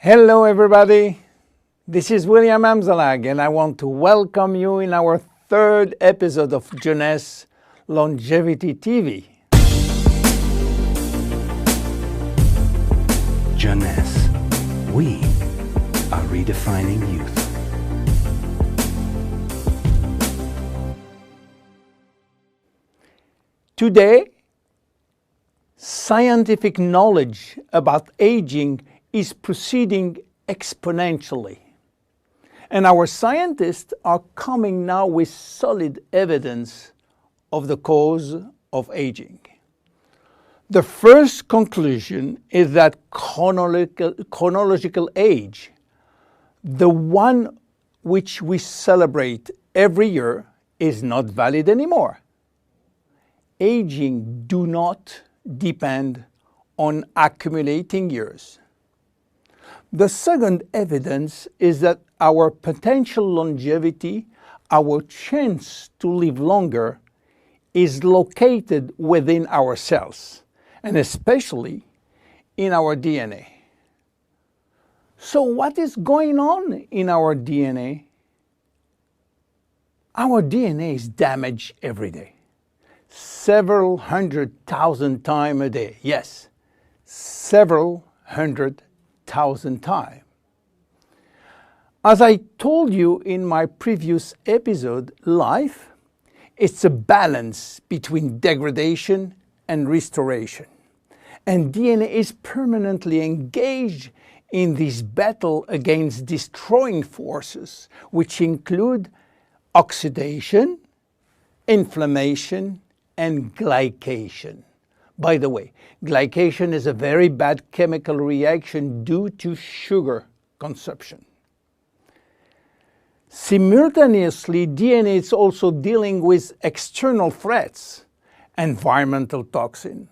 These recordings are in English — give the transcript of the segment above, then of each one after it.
Hello everybody, this is William Amzalag and I want to welcome you in our third episode of Jeunesse Longevity TV. Jeunesse, we are redefining youth. Today, scientific knowledge about aging is proceeding exponentially. And our scientists are coming now with solid evidence of the cause of aging. The first conclusion is that chronological age, the one which we celebrate every year, is not valid anymore. Aging do not depend on accumulating years. The second evidence is that our potential longevity, our chance to live longer, is located within our cells, and especially in our DNA. So what is going on in our DNA? Our DNA is damaged every day. Several 100,000 times a day. Yes, several 100,000 times. As I told you in my previous episode, life, it's a balance between degradation and restoration. And DNA is permanently engaged in this battle against destroying forces, which include oxidation, inflammation, and glycation. By the way, glycation is a very bad chemical reaction due to sugar consumption. Simultaneously, DNA is also dealing with external threats, environmental toxin,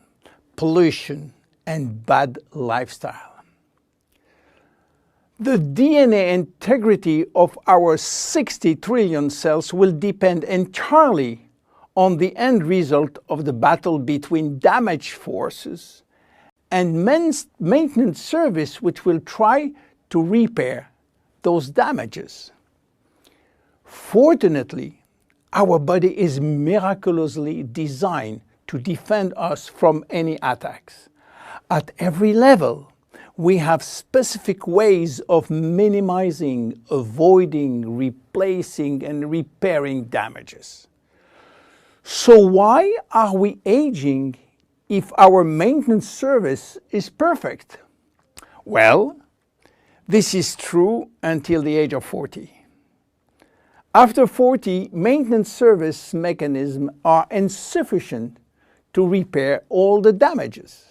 pollution, and bad lifestyle. The DNA integrity of our 60 trillion cells will depend entirely on the end result of the battle between damage forces and maintenance service, which will try to repair those damages. Fortunately, our body is miraculously designed to defend us from any attacks. At every level, we have specific ways of minimizing, avoiding, replacing, and repairing damages. So why are we aging if our maintenance service is perfect? Well, this is true until the age of 40. After 40, maintenance service mechanisms are insufficient to repair all the damages.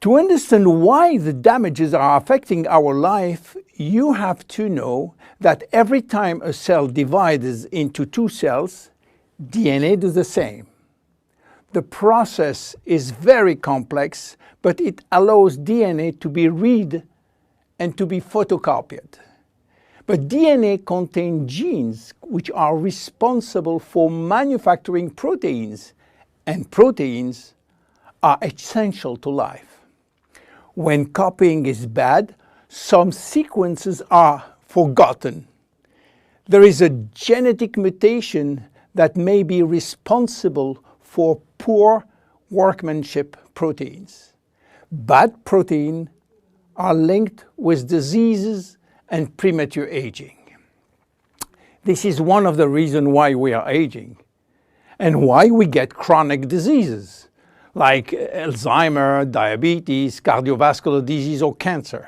To understand why the damages are affecting our life, you have to know that every time a cell divides into two cells, DNA does the same. The process is very complex, but it allows DNA to be read and to be photocopied. But DNA contains genes which are responsible for manufacturing proteins, and proteins are essential to life. When copying is bad, some sequences are forgotten. There is a genetic mutation that may be responsible for poor workmanship proteins. Bad proteins are linked with diseases and premature aging. This is one of the reasons why we are aging and why we get chronic diseases like Alzheimer's, diabetes, cardiovascular disease, or cancer.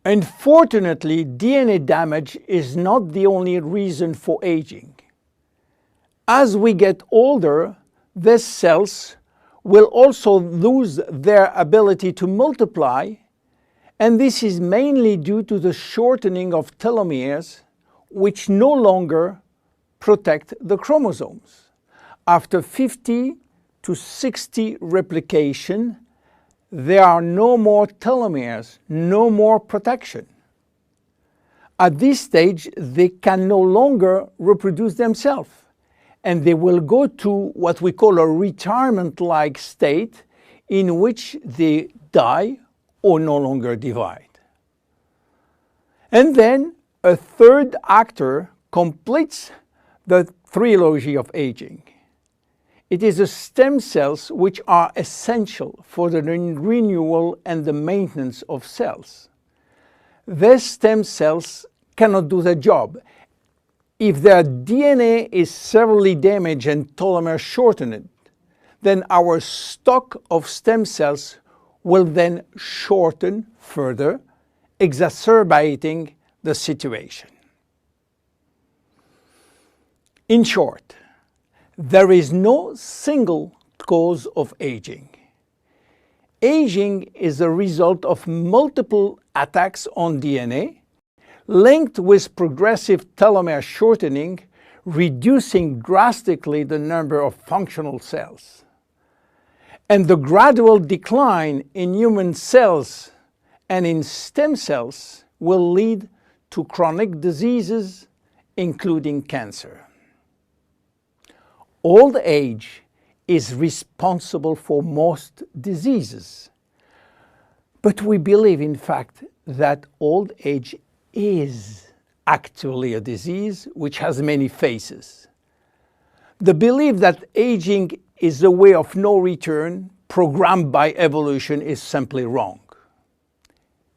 Unfortunately, DNA damage is not the only reason for aging. As we get older, these cells will also lose their ability to multiply, and this is mainly due to the shortening of telomeres, which no longer protect the chromosomes. After 50 to 60 replication, there are no more telomeres, no more protection. At this stage, they can no longer reproduce themselves, and they will go to what we call a retirement-like state, in which they die or no longer divide. And then a third actor completes the trilogy of aging. It is the stem cells which are essential for the renewal and the maintenance of cells. These stem cells cannot do the job. If their DNA is severely damaged and telomere shortened, then our stock of stem cells will then shorten further, exacerbating the situation. In short, there is no single cause of aging. Aging is a result of multiple attacks on DNA, linked with progressive telomere shortening, reducing drastically the number of functional cells. And the gradual decline in human cells and in stem cells will lead to chronic diseases, including cancer. Old age is responsible for most diseases. But we believe, in fact, that old age is actually a disease which has many faces. The belief that aging is a way of no return programmed by evolution is simply wrong.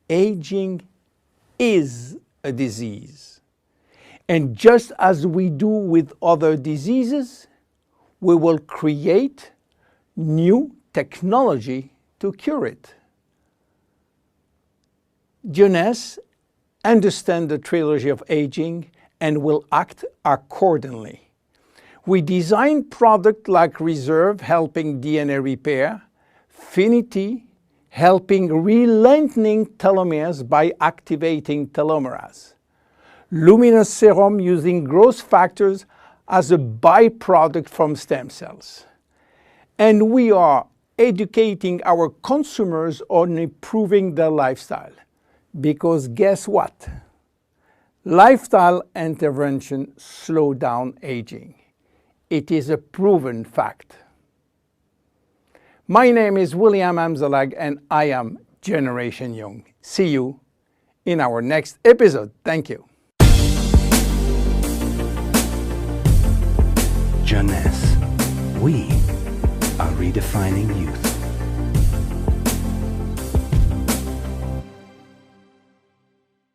Aging is a disease. And just as we do with other diseases, we will create new technology to cure it. Jeunesse understands the trilogy of aging and will act accordingly. We design products like Reserve, helping DNA repair, Finity, helping re-lengthening telomeres by activating telomerase, Luminous Serum, using growth factors as a byproduct from stem cells. And we are educating our consumers on improving their lifestyle. Because guess what? Lifestyle intervention slow down aging. It is a proven fact. My name is William Amzalag and I am Generation Young. See you in our next episode. Thank you. Jeunesse. We are redefining youth.